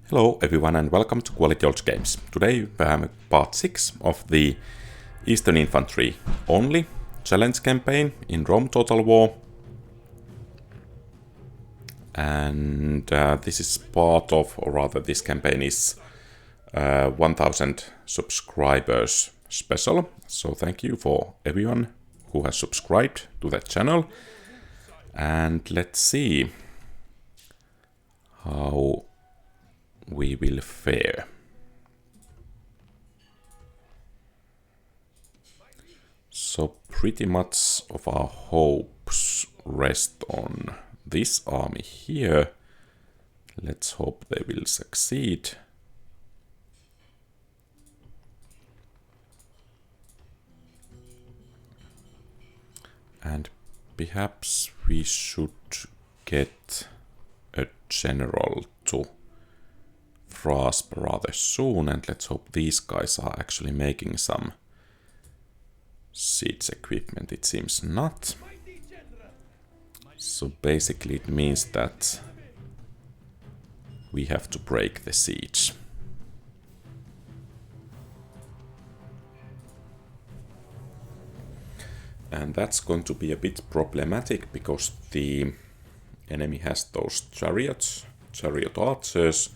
Hello everyone and welcome to QualityOldGames. Today we have part 6 of the Eastern Infantry only challenge campaign in Rome Total War. And this is part of, or rather this campaign is 1000 subscribers special. So thank you for everyone who has subscribed to that channel. And let's see how we will fare. So pretty much of our hopes rest on this army here. Let's hope they will succeed. And perhaps we should get a general to grasp rather soon, and let's hope these guys are actually making some siege equipment. It seems not. So basically it means that we have to break the siege. And that's going to be a bit problematic because the enemy has those chariots, chariot archers,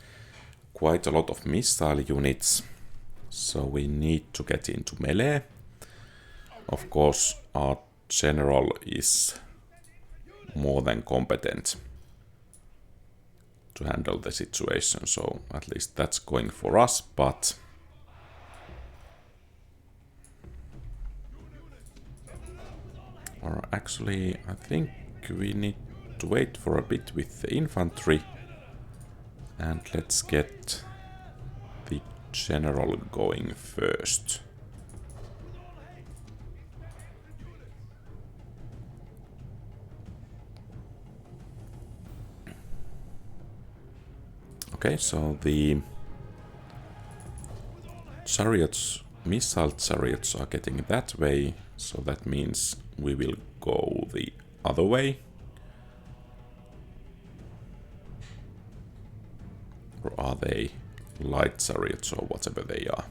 quite a lot of missile units, so we need to get into melee. Of course, our general is more than competent to handle the situation, so at least that's going for us, but or actually I think we need to wait for a bit with the infantry. And let's get the general going first. Okay, so the chariots, missile chariots are getting that way, so that means we will go the other way. Or are they light chariots or whatever they are?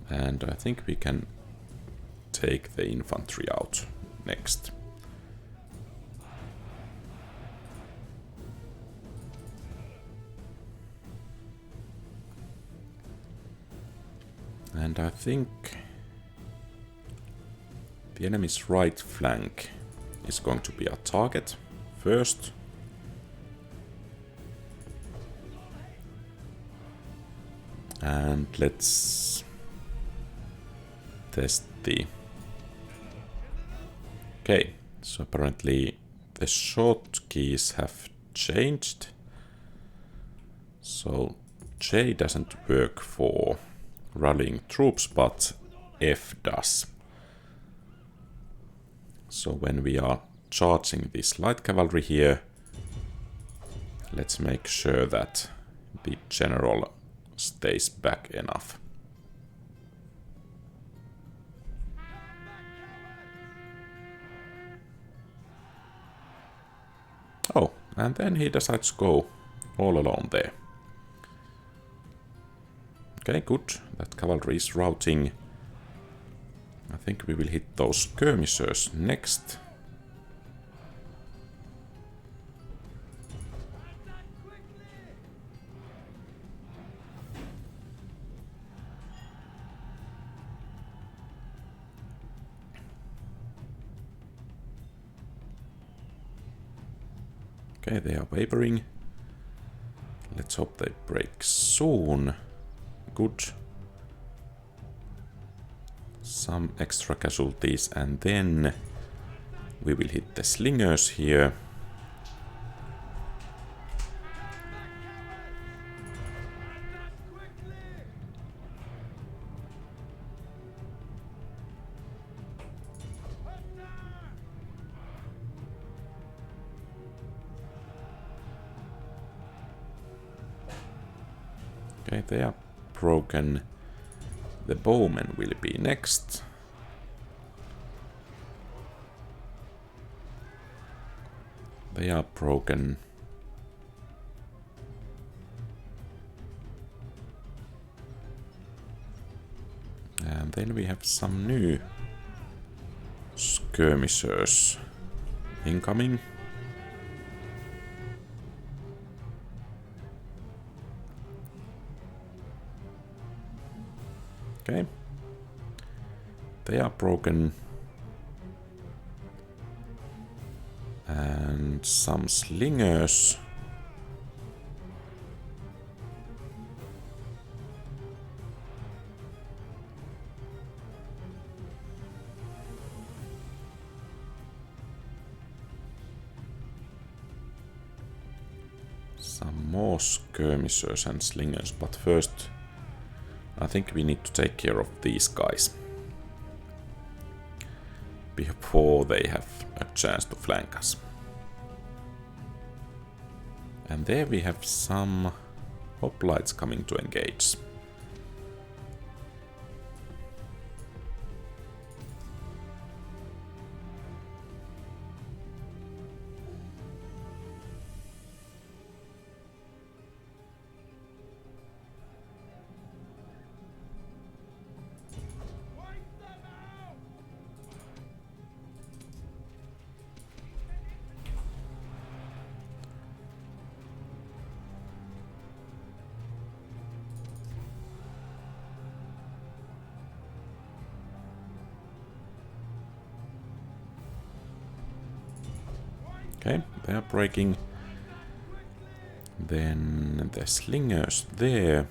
And I think we can take the infantry out next. And I think the enemy's right flank is going to be our target first. And let's test the... Okay, so apparently the short keys have changed. So J doesn't work for rallying troops, but F does. So when we are charging this light cavalry here, let's make sure that the general stays back enough. Oh, and then he decides to go all alone there. Okay, good. That cavalry is routing. I think we will hit those skirmishers next. Okay, they are wavering. Let's hope they break soon. Good. Some extra casualties, and then we will hit the slingers here. Okay, they are broken. The bowmen will be next. They are broken. And then we have some new skirmishers incoming. Okay. They are broken. And some slingers. Some more skirmishers and slingers, but first I think we need to take care of these guys before they have a chance to flank us. And there we have some hoplites coming to engage. Okay, they are breaking. Then the slingers there.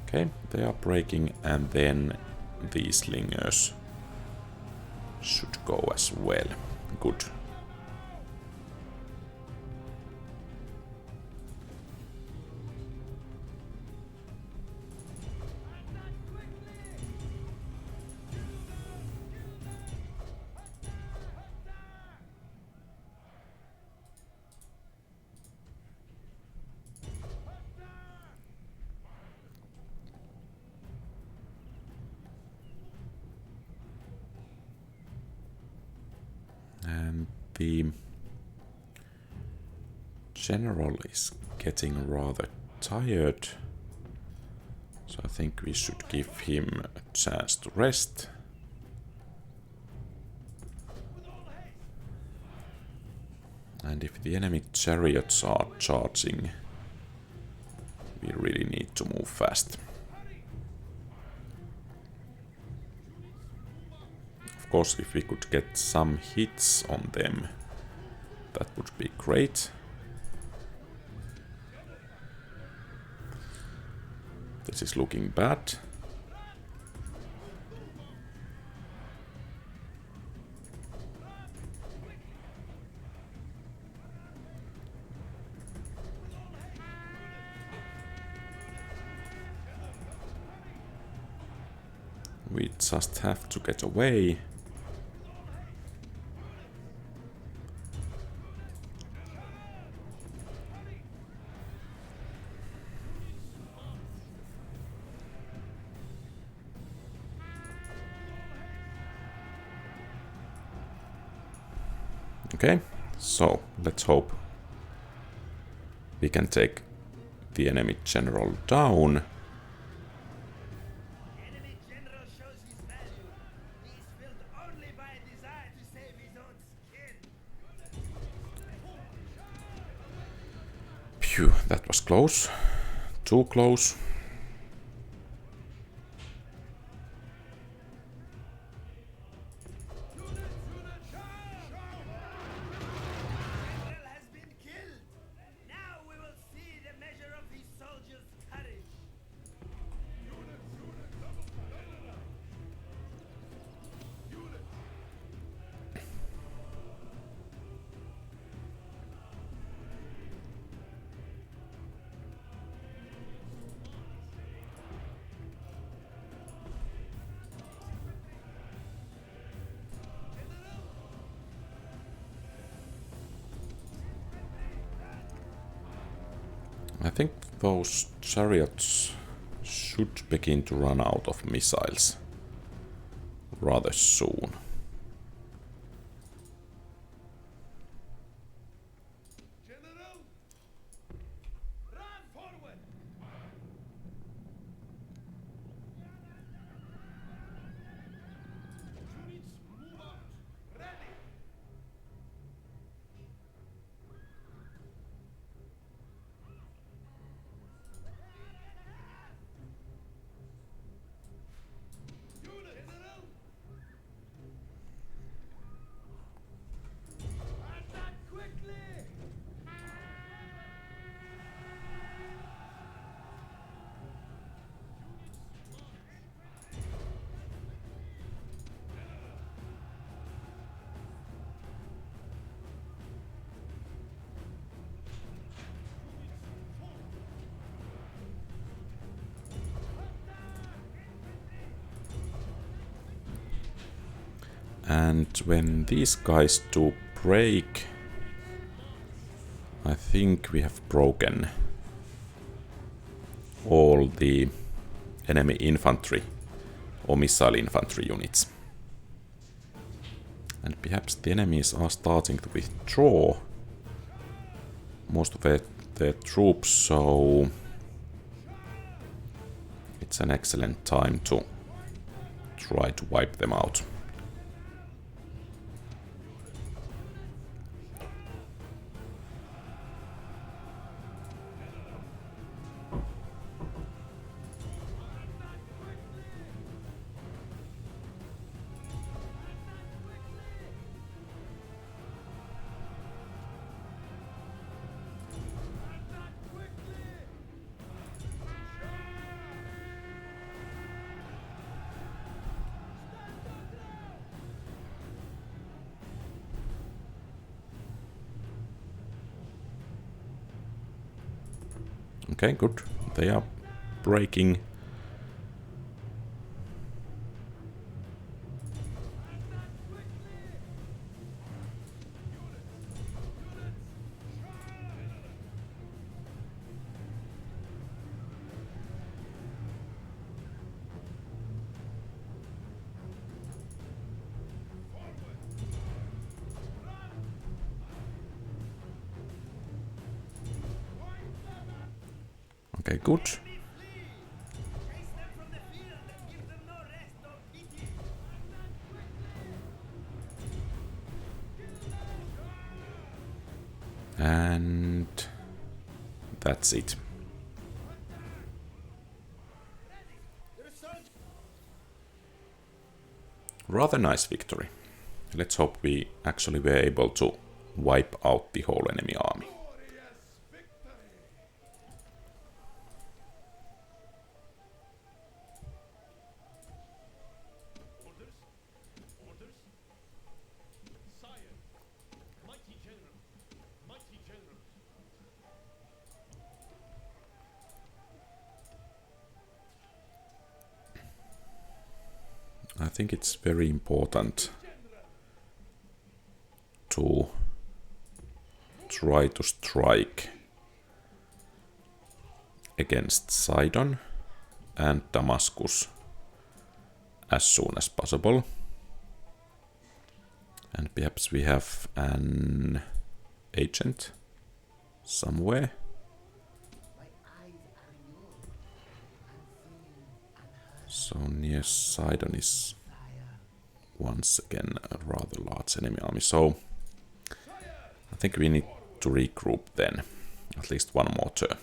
Okay, they are breaking, and then these slingers should go as well. Good. And the general is getting rather tired, so I think we should give him a chance to rest. And if the enemy chariots are charging, we really need to move fast. Of course, if we could get some hits on them, that would be great. This is looking bad. We just have to get away. Okay, so let's hope we can take the enemy general down. Enemy general shows his value. He is filled only by a desire to save his own skin. Phew, that was close. Too close. General has been killed. Now we will see the measure of these soldiers' courage. I think those chariots should begin to run out of missiles rather soon. General, run forward. Units, move out. Ready. Unit, General. Attack quickly. And when these guys do break, I think we have broken all the enemy infantry or missile infantry units. And perhaps the enemies are starting to withdraw most of their troops, so it's an excellent time to try to wipe them out. Okay, good. They are breaking. Okay, good. Chase them from the field and give them no rest or pity. And that's it. Rather nice victory. Let's hope we actually were able to wipe out the whole enemy army. I think it's very important to try to strike against Sidon and Damascus as soon as possible. And perhaps we have an agent somewhere. So near Sidon is once again a rather large enemy army. So I think we need to regroup then, at least one more turn.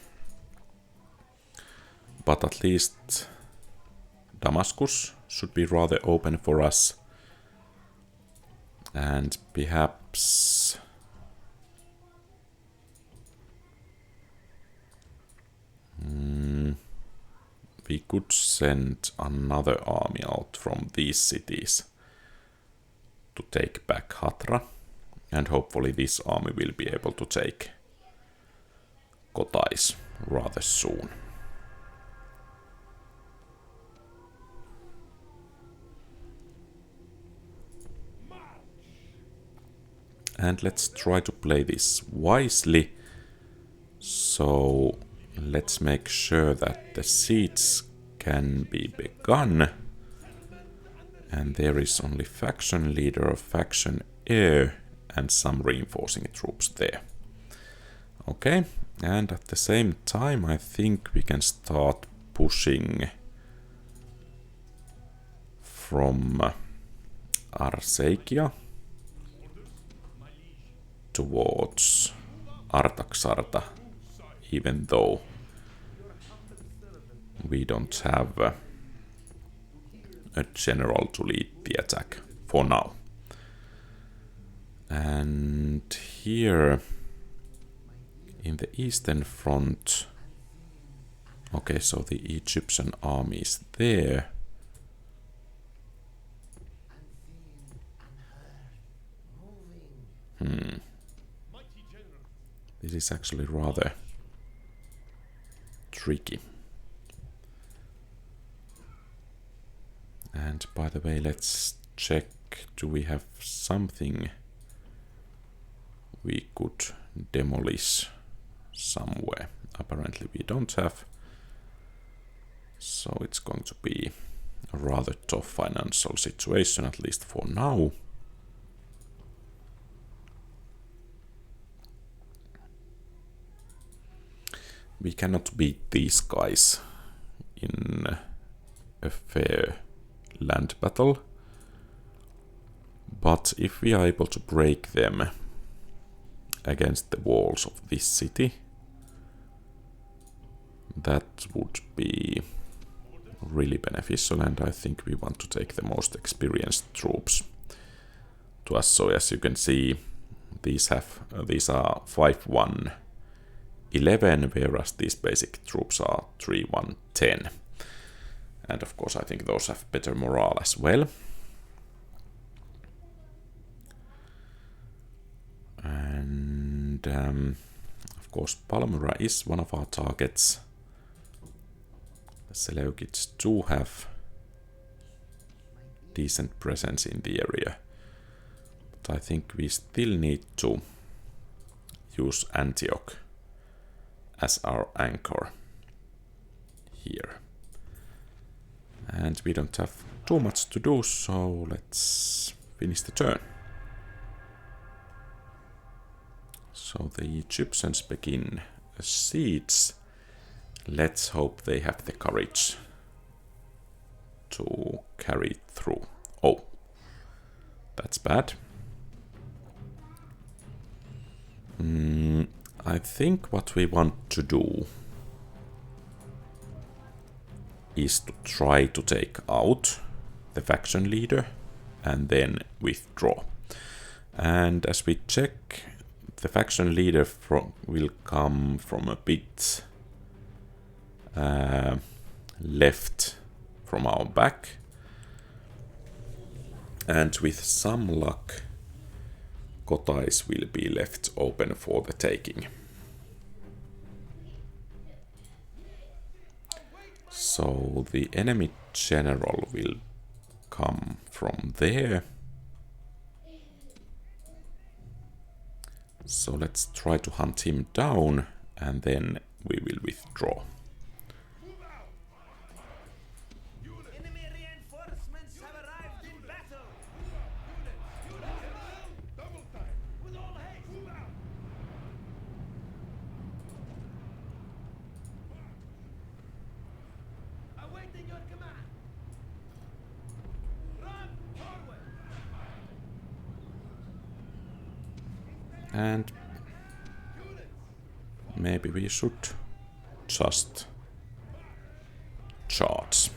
But at least Damascus should be rather open for us. And perhaps we could send another army out from these cities to take back Hatra, and hopefully this army will be able to take Kotais rather soon. And let's try to play this wisely. So let's make sure that the siege can be begun. And there is only faction leader of faction heir and some reinforcing troops there. Okay, and at the same time I think we can start pushing from Arsakia towards Artaxarta, even though we don't have a general to lead the attack for now. And here in the eastern front, okay, so the Egyptian army is there. This is actually rather tricky. And by the way, let's check, do we have something we could demolish somewhere? Apparently we don't have, so it's going to be a rather tough financial situation, at least for now. We cannot beat these guys in a fair land battle, but if we are able to break them against the walls of this city, that would be really beneficial, and I think we want to take the most experienced troops to us. So as you can see, these are 5-1-11, whereas these basic troops are 3-1-10. And of course I think those have better morale as well. And of course Palmyra is one of our targets. The Seleucids do have decent presence in the area, but I think we still need to use Antioch as our anchor here. And we don't have too much to do, so let's finish the turn. So the Egyptians begin a siege. Let's hope they have the courage to carry it through. Oh, that's bad. I think what we want to do is to try to take out the faction leader and then withdraw. And as we check, the faction leader will come from a bit left from our back, and with some luck Kotais will be left open for the taking. So the enemy general will come from there. So let's try to hunt him down and then we will withdraw. Enemy reinforcements have arrived in battle. Double time. With all haste. Move out. Awaiting your command. Run forward. And maybe we should just charge.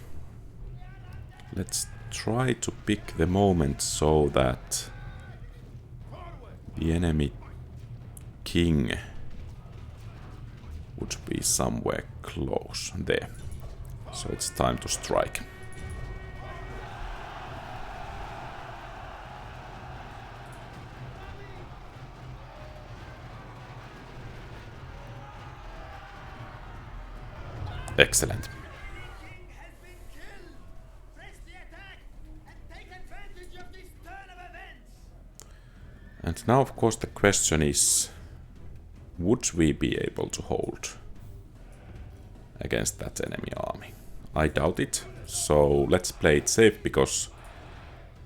Let's try to pick the moment so that the enemy king would be somewhere close there. So it's time to strike. Excellent. King has been killed. Press the attack and take advantage of this turn of events. And now of course the question is, would we be able to hold against that enemy army. I doubt it, so let's play it safe, because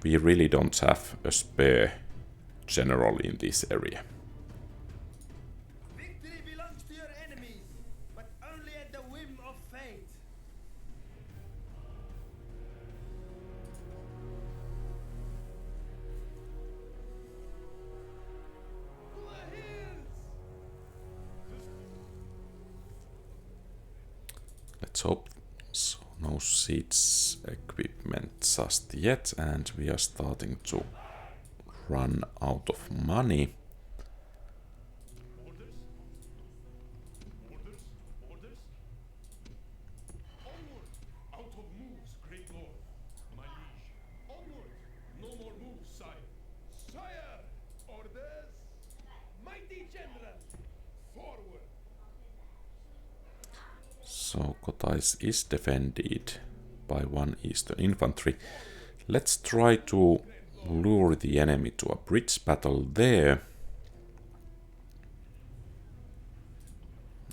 we really don't have a spare general in this area. Victory belongs to your enemies, but only at the whim of fate. To the hills! Let's hope so. No siege equipment just yet, and we are starting to run out of money. Orders? Orders? Orders? Onward! Out of moves, great lord. My liege. Onward! No more moves, sire. Sire! Orders! Mighty General! Forward! So Kotais is defended by one Eastern Infantry. Let's try to lure the enemy to a bridge battle there.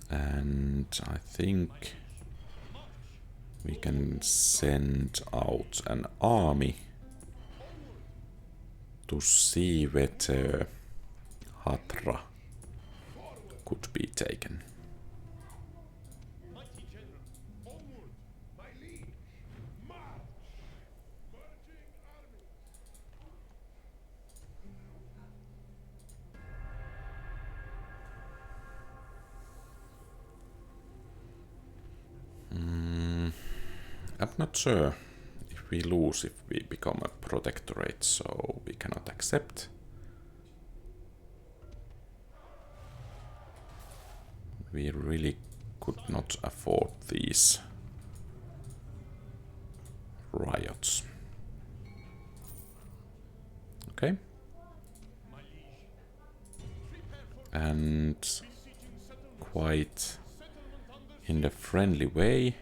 And I think we can send out an army to see whether Hatra could be taken. Mighty general. Onward! My liege! March! Marching army! I'm not sure if we lose if we become a protectorate, so we cannot accept. We really could not afford these riots. Okay. And quite in the friendly way,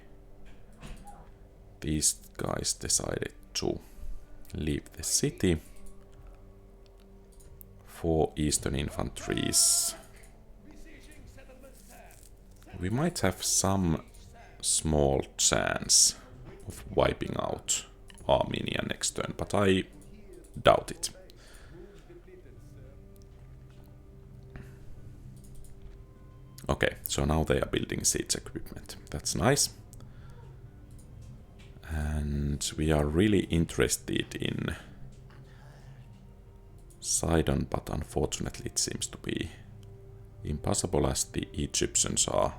these guys decided to leave the city. 4 Eastern Infantries. We might have some small chance of wiping out Armenia next turn, but I doubt it. Okay, so now they are building siege equipment. That's nice. And we are really interested in Sidon, but unfortunately it seems to be impossible as the Egyptians are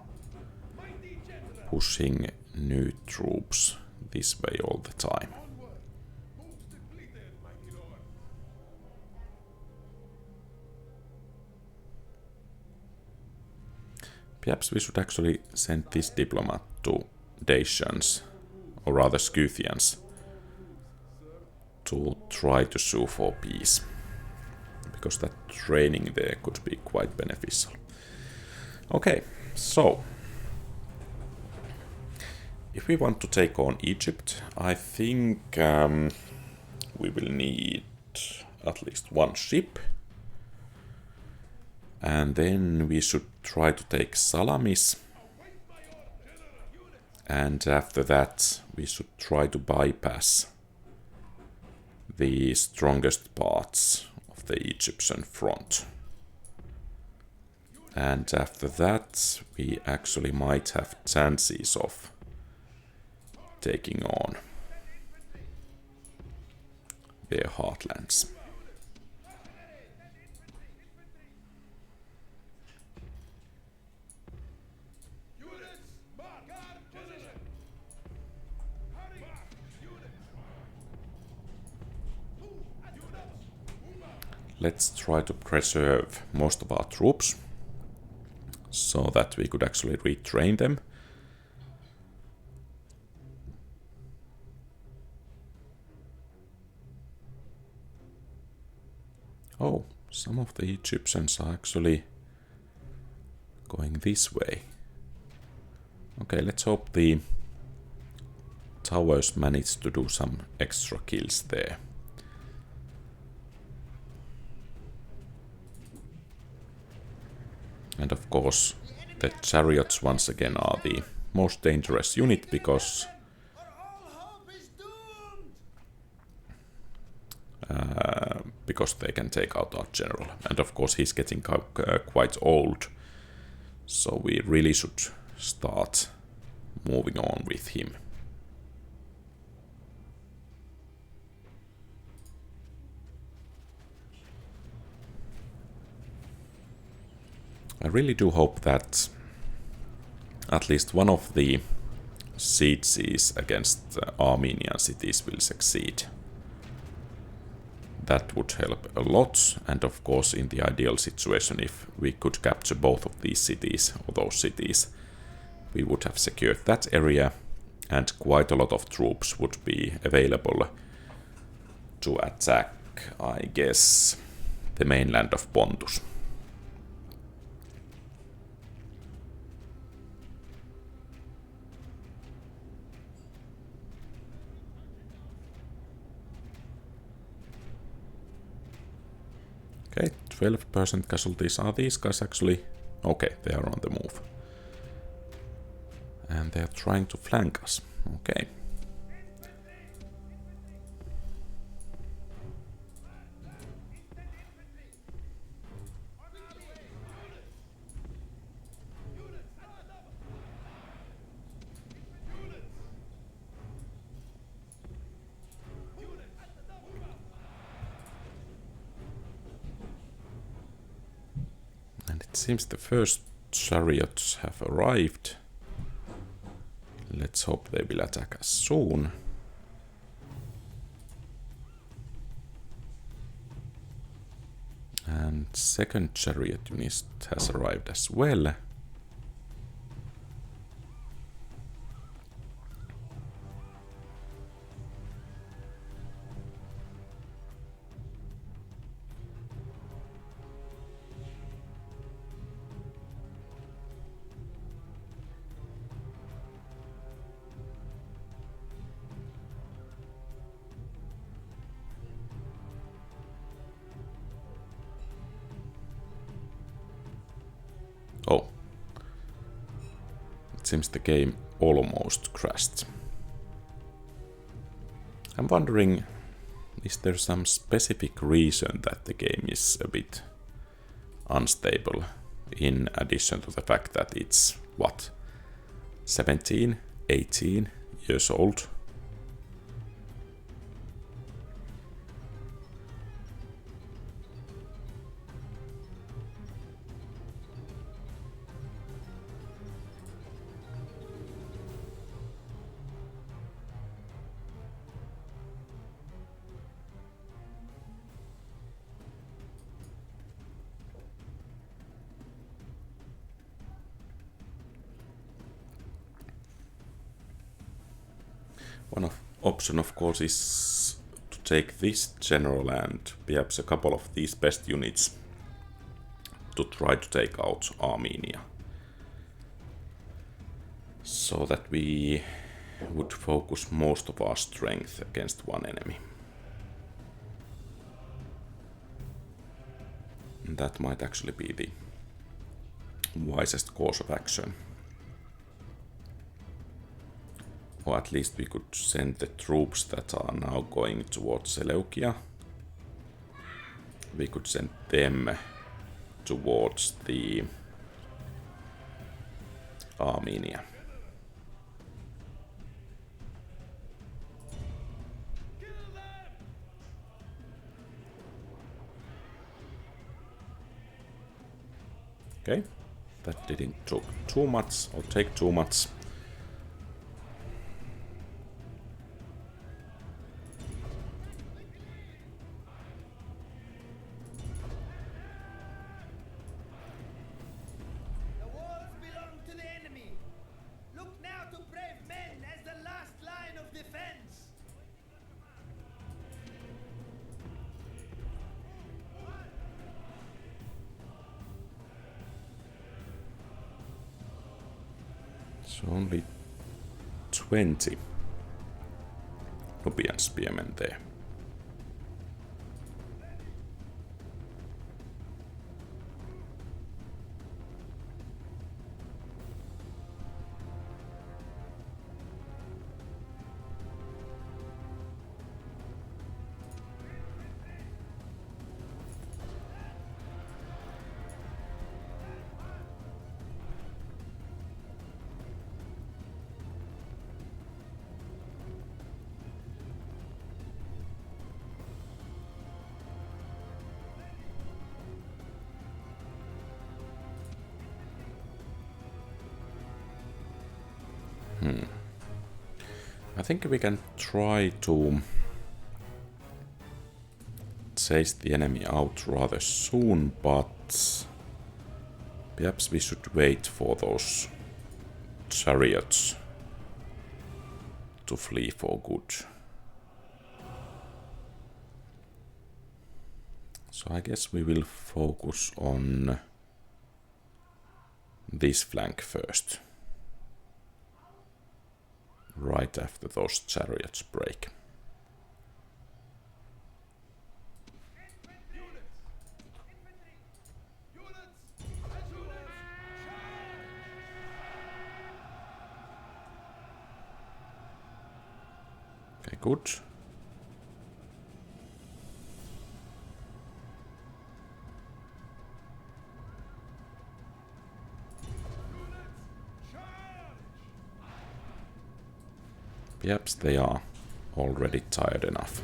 pushing new troops this way all the time. Perhaps we should actually send this diplomat to Dacians, or rather Scythians, to try to sue for peace, because that training there could be quite beneficial. Okay, so if we want to take on Egypt, I think we will need at least 1 ship. And then we should try to take Salamis. And after that, we should try to bypass the strongest parts of the Egyptian front. And after that, we actually might have chances of taking on their heartlands. Let's try to preserve most of our troops so that we could actually retrain them. Oh, some of the Egyptians are actually going this way. Okay, let's hope the towers manage to do some extra kills there. And of course, the chariots once again are the most dangerous unit because Or all hope is doomed! because they can take out our general. And of course he's getting quite old, so we really should start moving on with him. I really do hope that at least one of the sieges against Armenian cities will succeed. That would help a lot, and of course in the ideal situation, if we could capture both of these cities, or those cities, we would have secured that area, and quite a lot of troops would be available to attack, I guess, the mainland of Pontus. Okay, 12% casualties. Are these guys actually... Okay, they are on the move. And they are trying to flank us. Okay. And it seems the first chariots have arrived. Let's hope they will attack us soon. And second chariot unit has arrived as well. Oh. It seems the game almost crashed. I'm wondering, is there some specific reason that the game is a bit unstable, in addition to the fact that it's, what, 17, 18 years old? One option, of course, is to take this general and perhaps a couple of these best units to try to take out Armenia, so that we would focus most of our strength against one enemy. And that might actually be the wisest course of action. Or at least we could send the troops that are now going towards Seleucia. We could send them towards the Armenia. Okay, that didn't take too much. So only 20 Nubian spearmen there. I think we can try to chase the enemy out rather soon, but perhaps we should wait for those chariots to flee for good. So I guess we will focus on this flank first, right after those chariots break. Okay, good. Perhaps they are already tired enough.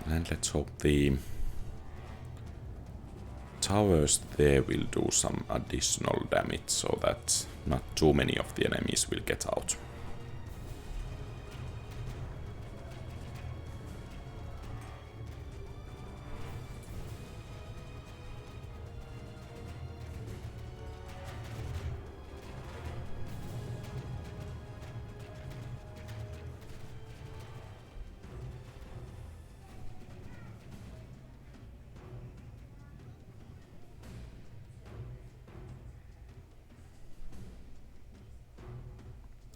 And let's hope the towers there will do some additional damage so that not too many of the enemies will get out.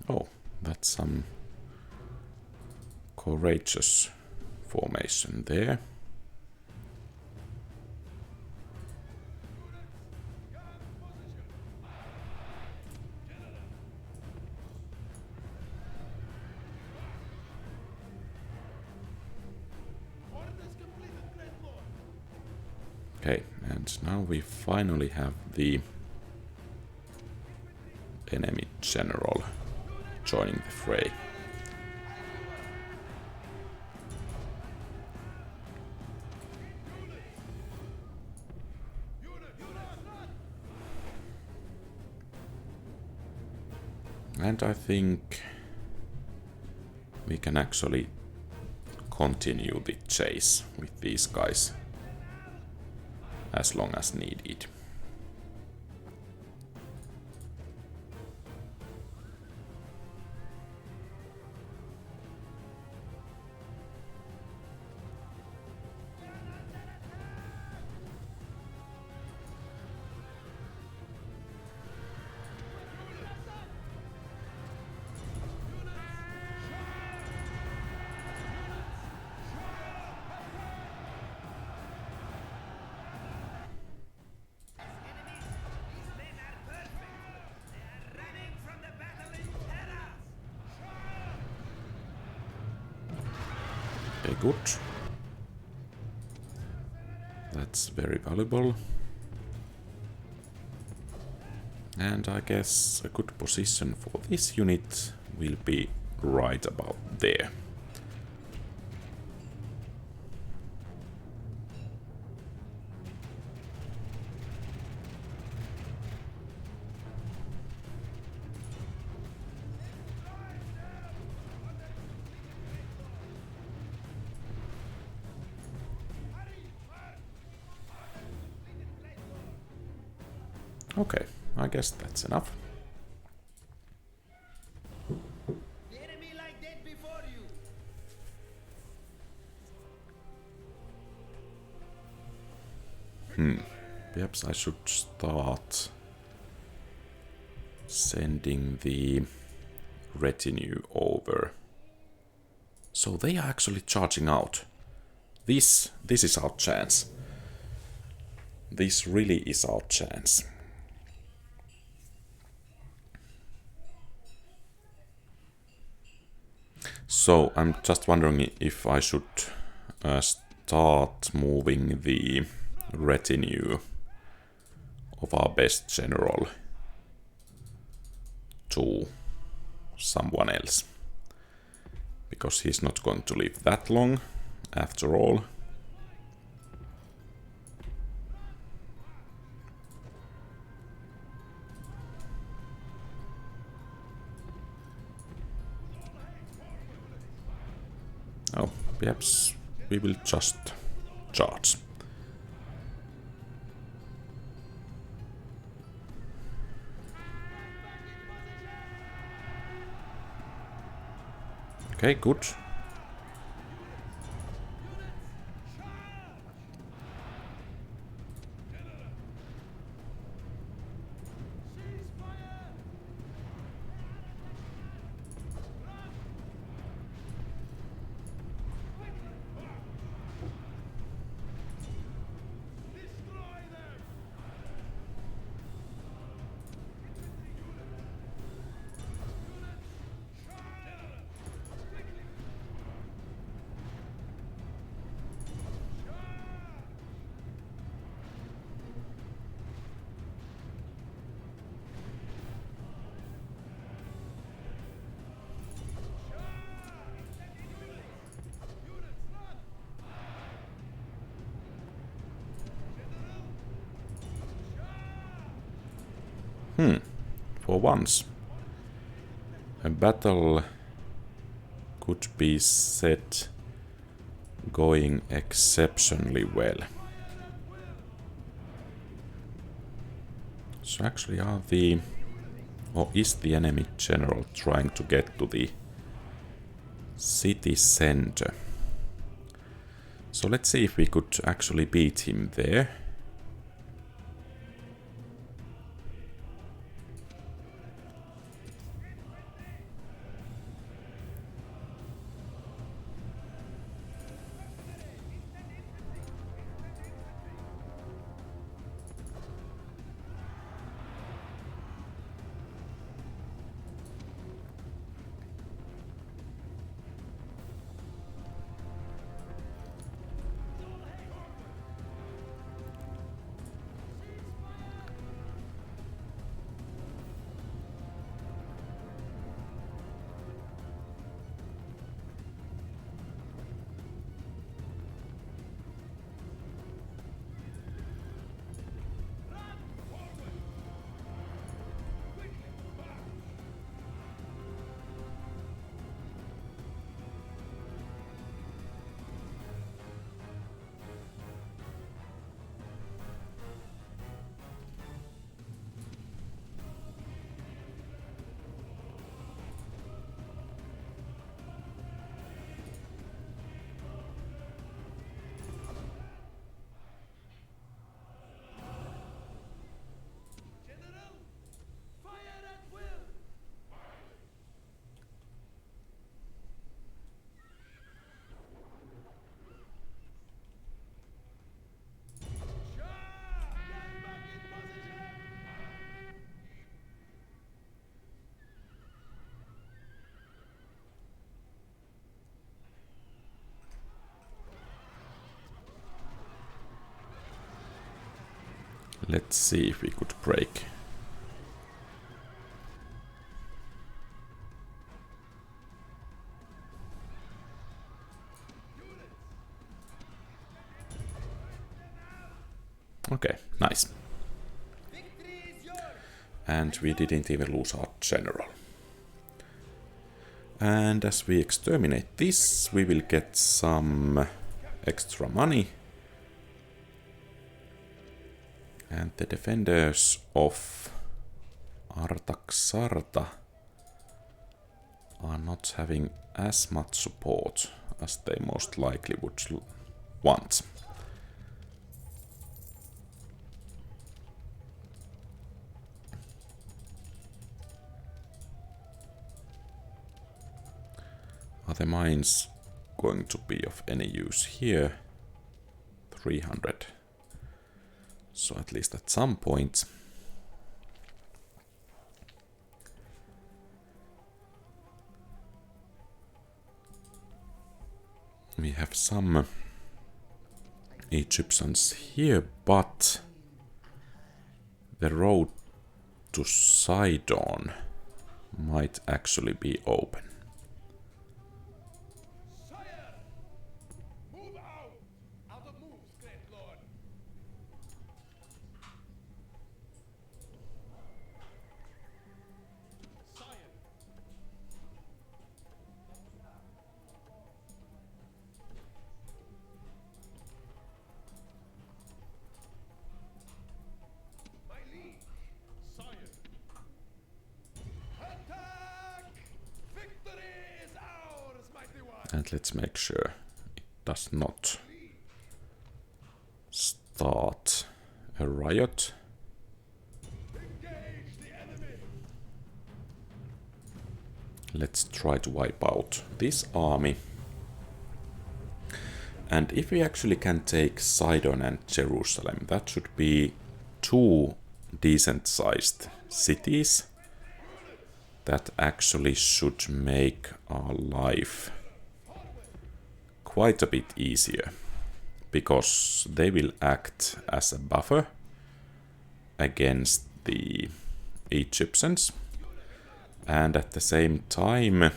Oh, that's some courageous formation there. Okay, and now we finally have the enemy general joining the fray. And I think we can actually continue the chase with these guys as long as needed. Okay, good. That's very valuable. And I guess a good position for this unit will be right about there. Okay, I guess that's enough. The enemy like this Perhaps I should start sending the retinue over. So they are actually charging out. This is our chance. This really is our chance. So I'm just wondering if I should start moving the retinue of our best general to someone else. Because he's not going to live that long, after all. Oh, perhaps we will just charge. Okay, good. For once, a battle could be set going exceptionally well. So actually is the enemy general trying to get to the city center? So let's see if we could actually beat him there. Let's see if we could break. Okay, nice. And we didn't even lose our general. And as we exterminate this, we will get some extra money. And the defenders of Artaxarta are not having as much support as they most likely would want. the mines going to be of any use here? 300. So at least at some point. We have some Egyptians here, but the road to Sidon might actually be open. Sire! Move out! Out of moves, great lord! Sire! My liege! Sire! Attack! Victory is ours, mighty one! And let's make sure it does not start a riot. Engage the enemy! Let's try to wipe out this army. And if we actually can take Sidon and Jerusalem, that should be two decent-sized cities that actually should make our life quite a bit easier, because they will act as a buffer against the Egyptians, and at the same time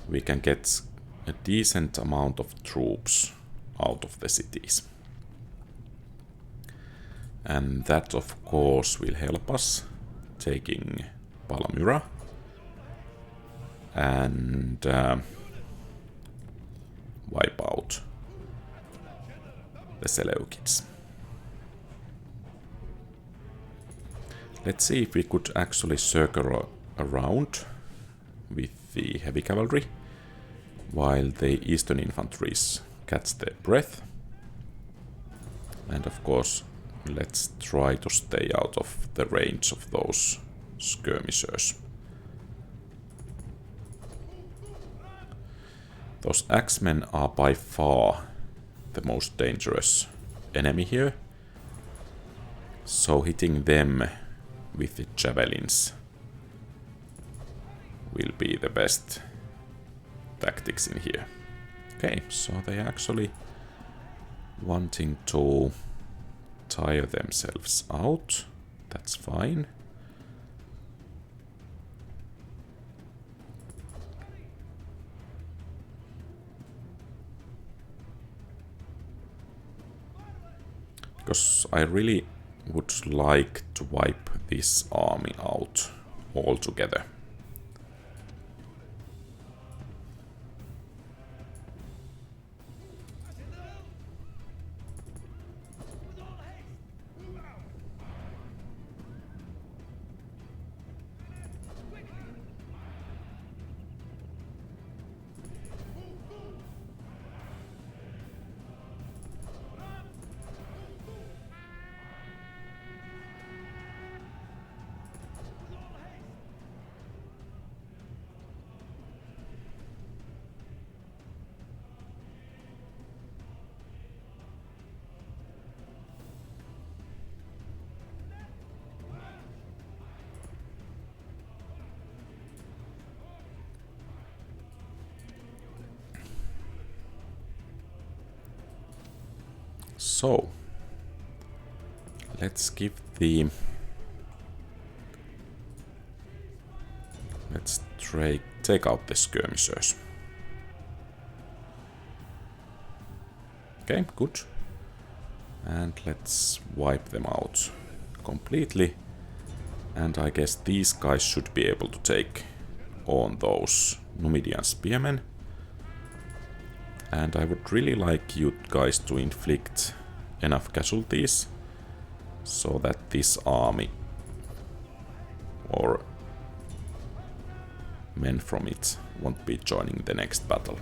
we can get a decent amount of troops out of the cities. And that of course will help us taking Palmyra and wipe out the Seleucids. Let's see if we could actually circle around with the heavy cavalry while the Eastern Infantries catch their breath. And of course, let's try to stay out of the range of those skirmishers. Those axemen are by far the most dangerous enemy here, so hitting them with the javelins will be the best tactics in here. Okay, so they actually wanting to tire themselves out. That's fine. Because I really would like to wipe this army out altogether. So, let's give the... Let's take out the skirmishers. Okay, good. And let's wipe them out completely. And I guess these guys should be able to take on those Numidian spearmen. And I would really like you guys to inflict enough casualties so that this army or men from it won't be joining the next battle.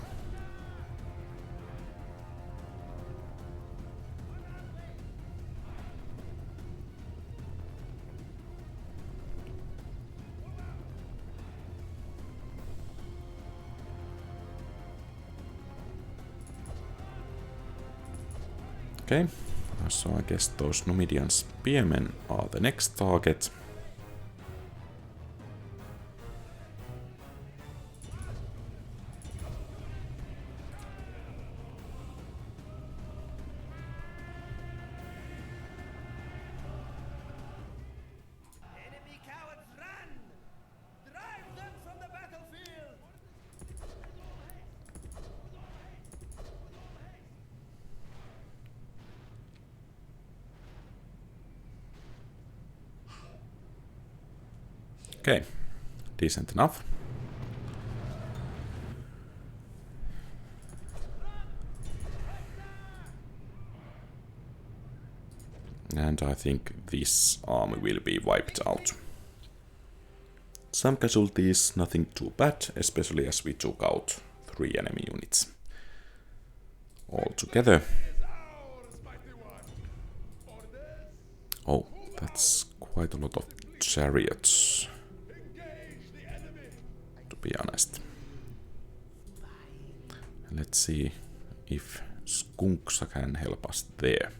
Okay, so I guess those Numidian spearmen are the next target. Enemy cowards run! Drive them from the battlefield! Okay, decent enough. And I think this army will be wiped out. Some casualties, nothing too bad, especially as we took out 3 enemy units all together. Oh, that's quite a lot of chariots, to be honest. Let's see if Skunksa can help us there.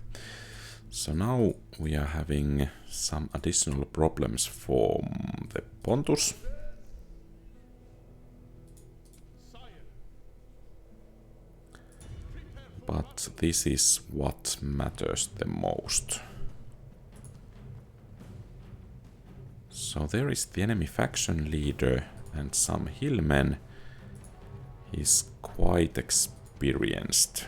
So now we are having some additional problems from the Pontus. But this is what matters the most. So there is the enemy faction leader and some hillmen. He's quite experienced.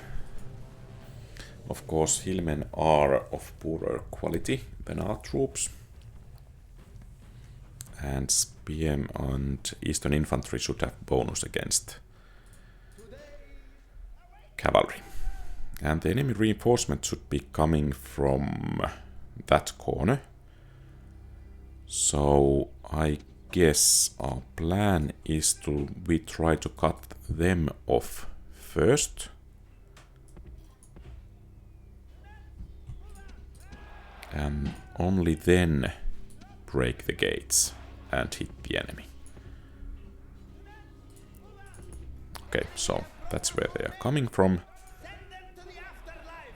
Of course, hillmen are of poorer quality than our troops. And SPM and Eastern Infantry should have bonus against cavalry. And the enemy reinforcement should be coming from that corner. So I guess our plan is we try to cut them off first. And only then break the gates and hit the enemy. Okay, so that's where they are coming from. Send them to the afterlife!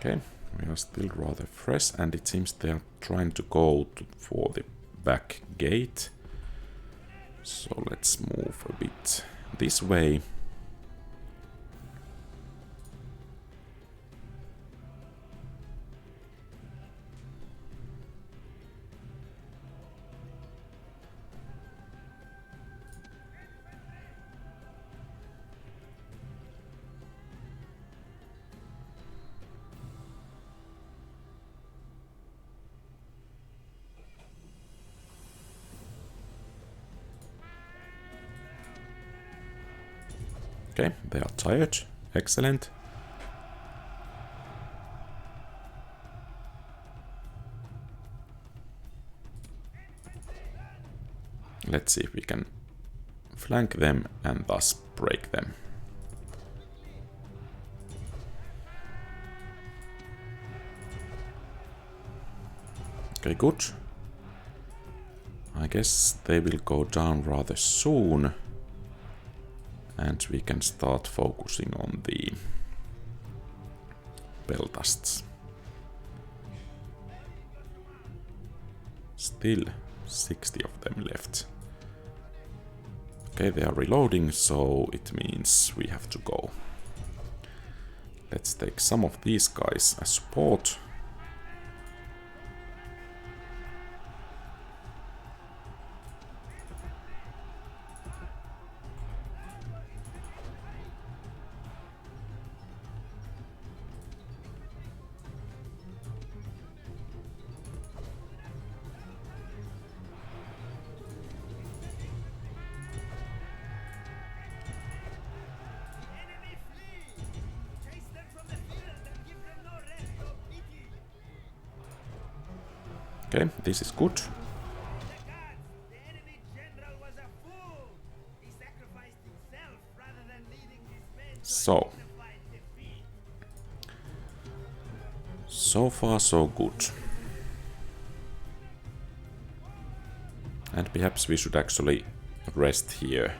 Okay, we are still rather fresh, and it seems they are trying to go for the back gate. So let's move a bit this way. Okay, they are tired. Excellent. Let's see if we can flank them and thus break them. Okay, good. I guess they will go down rather soon. And we can start focusing on the Peltasts. Still 60 of them left. Okay, they are reloading, so it means we have to go. Let's take some of these guys as support. Enemy flee! Chase them from the Okay, this is good. The enemy general was a fool. He sacrificed himself rather than leading his men to So. a dignified defeat. So far so good. And perhaps we should actually rest here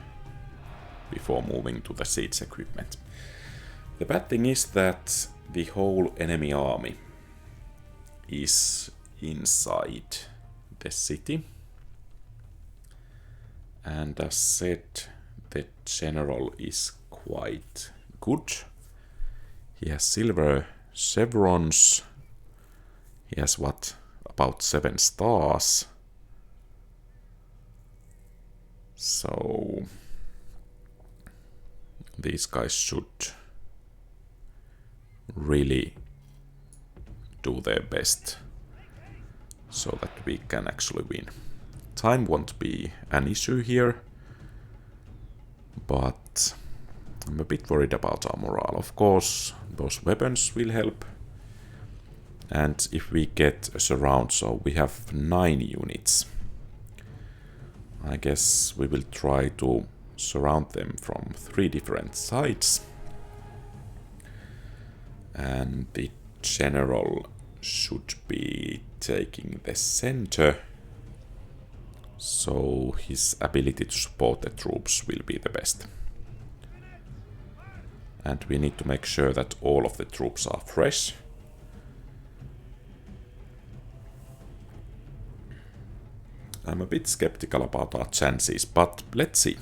before moving to the siege equipment. The bad thing is that the whole enemy army is inside the city. And as said, the general is quite good. He has silver chevrons. He has what? About 7 stars. So these guys should really do their best so that we can actually win. Time won't be an issue here, but I'm a bit worried about our morale. Of course, those weapons will help. And if we get a surround, so we have 9 units. I guess we will try to surround them from 3 different sides. And the general should be taking the center. So his ability to support the troops will be the best. And we need to make sure that all of the troops are fresh. I'm a bit skeptical about our chances, but let's see.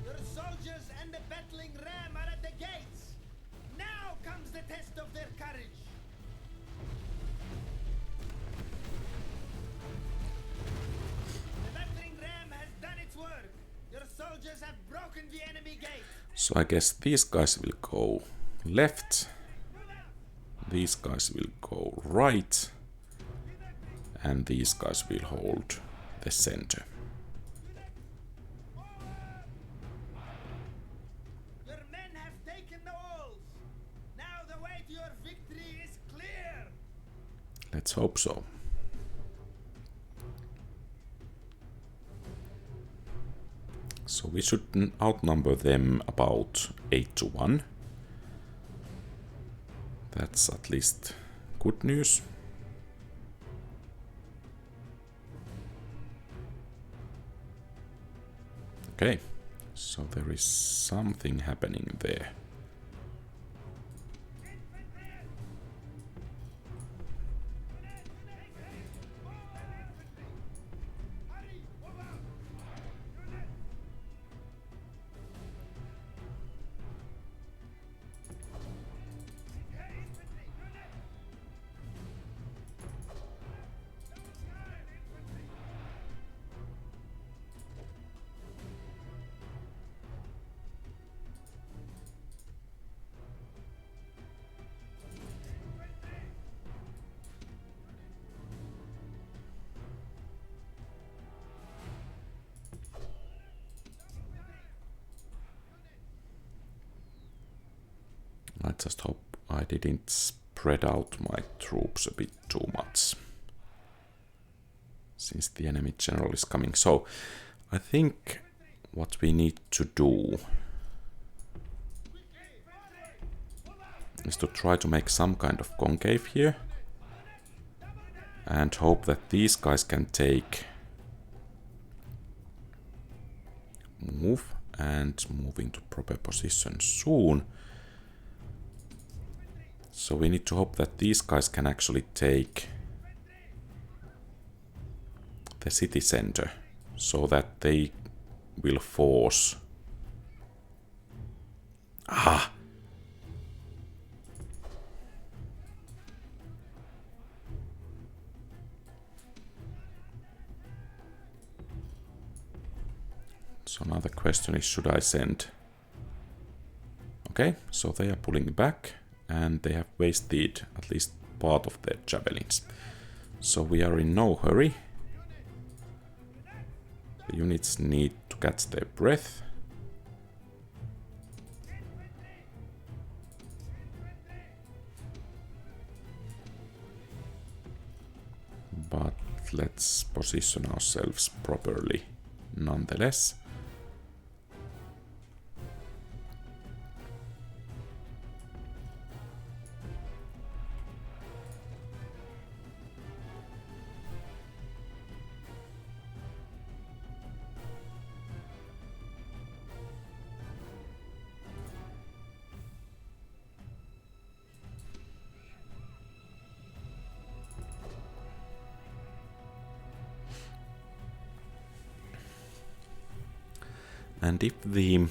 Your soldiers and the battling ram are at the gates. Now comes the test of their courage. The battling ram has done its work. Your soldiers have broken the enemy gate. So I guess these guys will go left. These guys will go right. And these guys will hold the center. Your men have taken the walls. Now the way to your victory is clear. Let's hope so. So we should outnumber them about 8 to 1. That's at least good news. Okay, so there is something happening there. I just hope I didn't spread out my troops a bit too much, since the enemy general is coming. So I think what we need to do is to try to make some kind of concave here and hope that these guys can take move and move into proper position soon. So we need to hope that these guys can actually take the city center so that they will force... Ah! So now the question is, should I send... Okay, so they are pulling back, and they have wasted at least part of their javelins. So we are in no hurry. The units need to catch their breath. But let's position ourselves properly nonetheless. And if the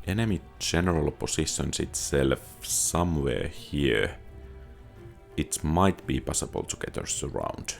enemy general positions itself somewhere here, it might be possible to get us around.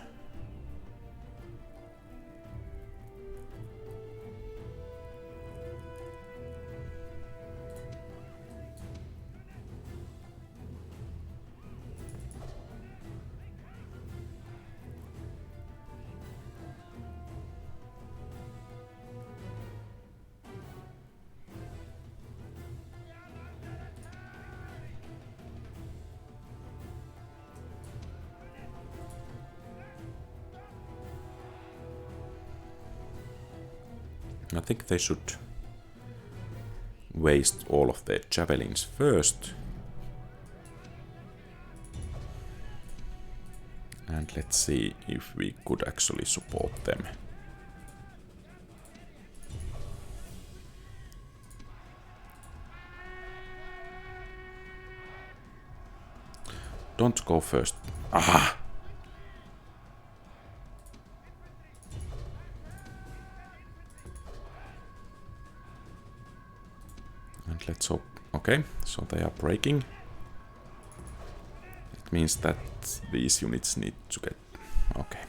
I think they should waste all of their javelins first. And let's see if we could actually support them. Don't go first. Aha! And let's hope... Okay, so they are breaking. It means that these units need to get... Okay.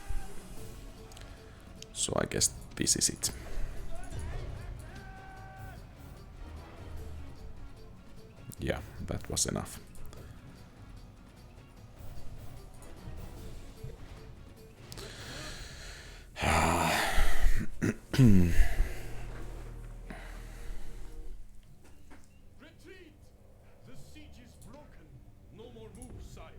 So I guess this is it. Yeah, that was enough. Retreat! The siege is broken. No more moves, sire.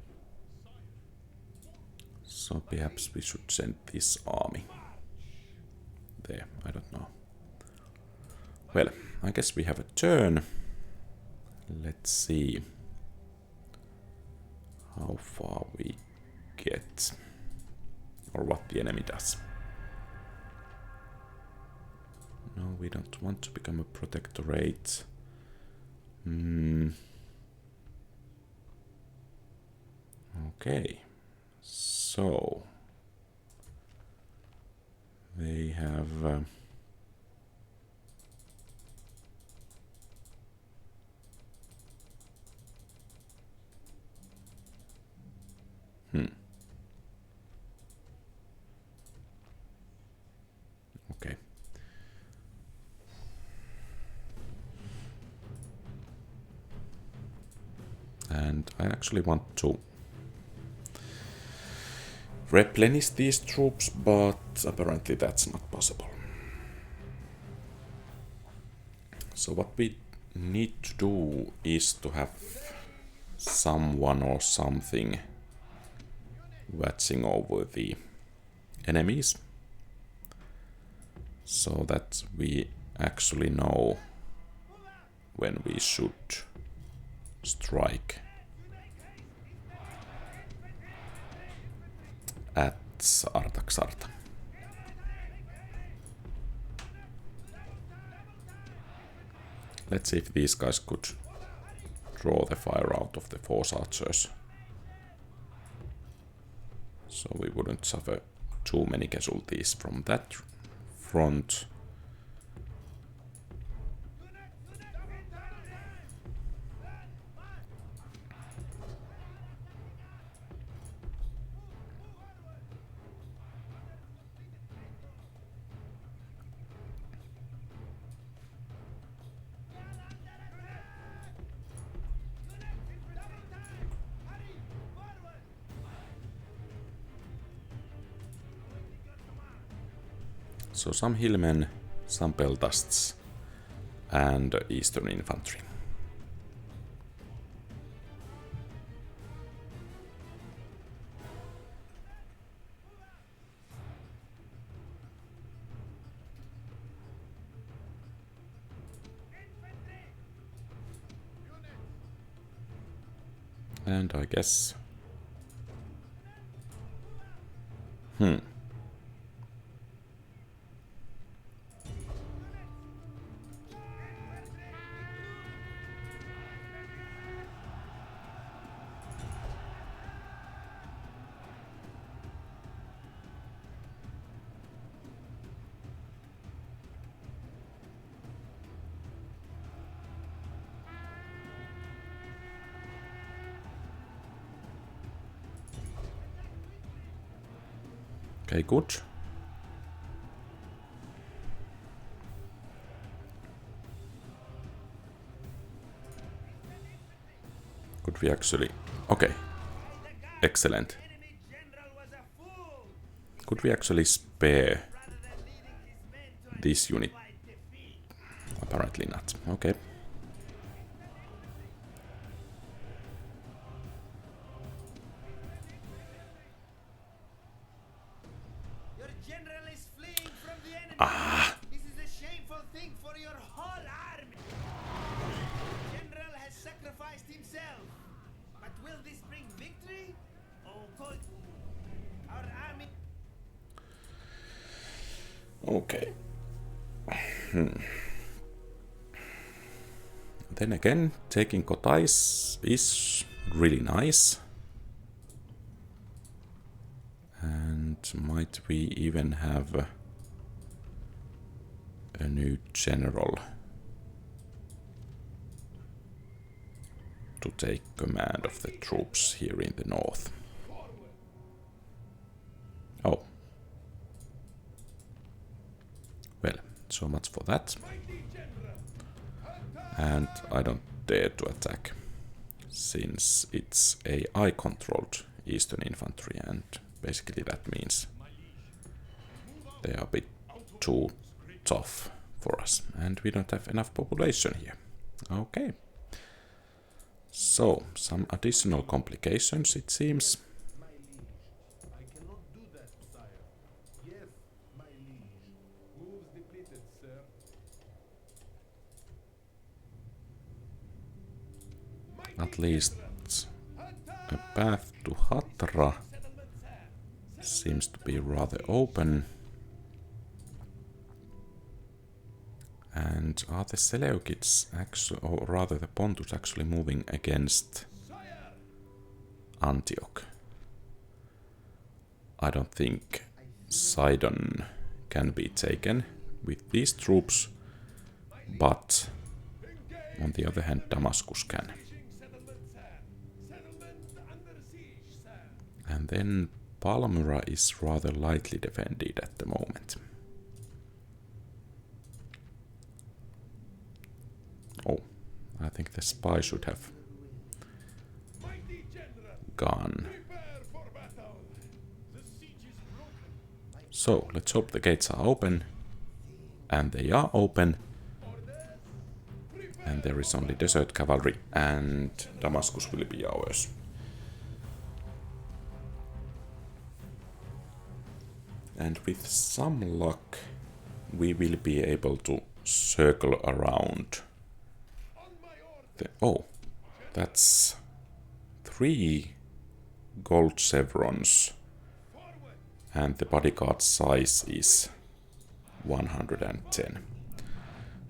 So perhaps we should send this army. There, I don't know. Well, I guess we have a turn. Let's see how far we get. Or what the enemy does. No, we don't want to become a protectorate. Okay. So they have Okay. And I actually want to replenish these troops, but apparently that's not possible. So what we need to do is to have someone or something watching over the enemies, so that we actually know when we should strike at Artaxarta. Let's see if these guys could draw the fire out of the force archers, so we wouldn't suffer too many casualties from that front. So some hillmen, some peltasts, and Eastern Infantry. And I guess... Okay, good. Could we actually... Okay. Excellent. Enemy general was a fool. Could we actually spare Rather than leading his men to a this unit? dignified defeat. Apparently not. Okay. Your general is fleeing from the enemy. This is a shameful thing for your whole army. The general has sacrificed himself. But will this bring victory? Oh, good. Our army. Okay. Then again, taking Kotais is really nice. And might we even have a new general to take command of the troops here in the north? Oh. Well, so much for that. And I don't dare to attack, since it's AI-controlled Eastern Infantry, and basically that means they are a bit too tough for us, and we don't have enough population here. Okay. So, some additional complications, it seems. My liege, I cannot do that, sire. Yes, my liege. Moves depleted, sir. At least a path to Hatra seems to be rather open. And are the Seleucids actually, or rather the Pontus actually moving against Antioch? I don't think Sidon can be taken with these troops, but on the other hand Damascus can. And then Palmyra is rather lightly defended at the moment. Oh, I think the spy should have gone. So, let's hope the gates are open. And they are open. And there is only desert cavalry, and Damascus will be ours. And with some luck, we will be able to circle around. Oh, that's 3 gold chevrons, and the bodyguard size is 110.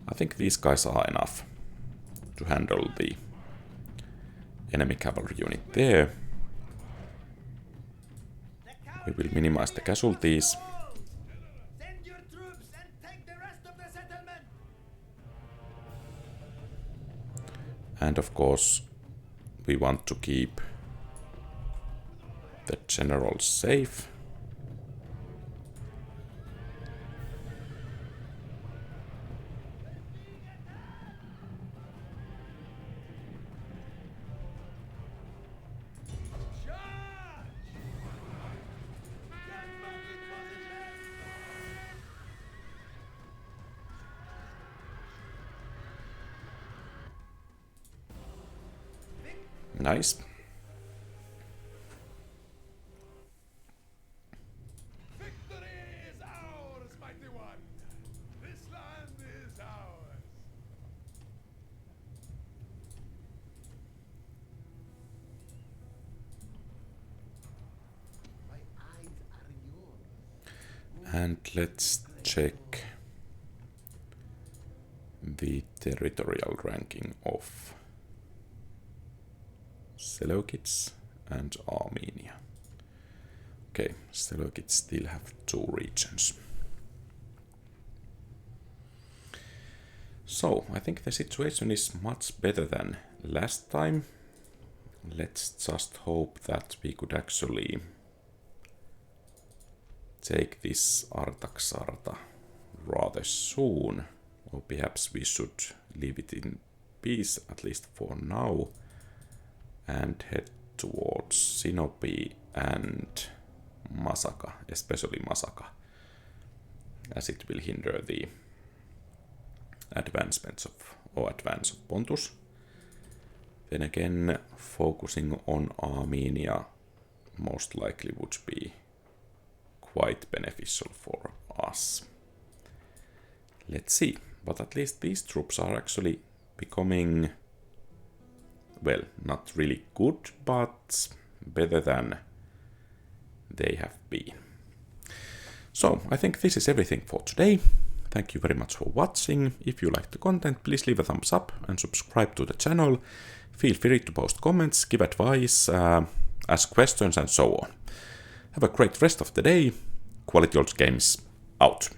I think these guys are enough to handle the enemy cavalry unit there. We will minimize the casualties. Send your troops and take the rest of the settlement. And of course, we want to keep the general safe. Nice. Victory is ours, mighty one. This land is ours. My eyes are yours. And let's check the territorial ranking of Seleucids and Armenia. Okay, Seleucids still have 2 regions. So, I think the situation is much better than last time. Let's just hope that we could actually take this Artaxarta rather soon. Or perhaps we should leave it in peace, at least for now, and head towards Sinope and Masaka, especially Masaka, as it will hinder the advance of Pontus. Then again, focusing on Armenia most likely would be quite beneficial for us. Let's see, but at least these troops are actually becoming, well, not really good, but better than they have been. So, I think this is everything for today. Thank you very much for watching. If you like the content, please leave a thumbs up and subscribe to the channel. Feel free to post comments, give advice, ask questions and so on. Have a great rest of the day. QualityOldGames out.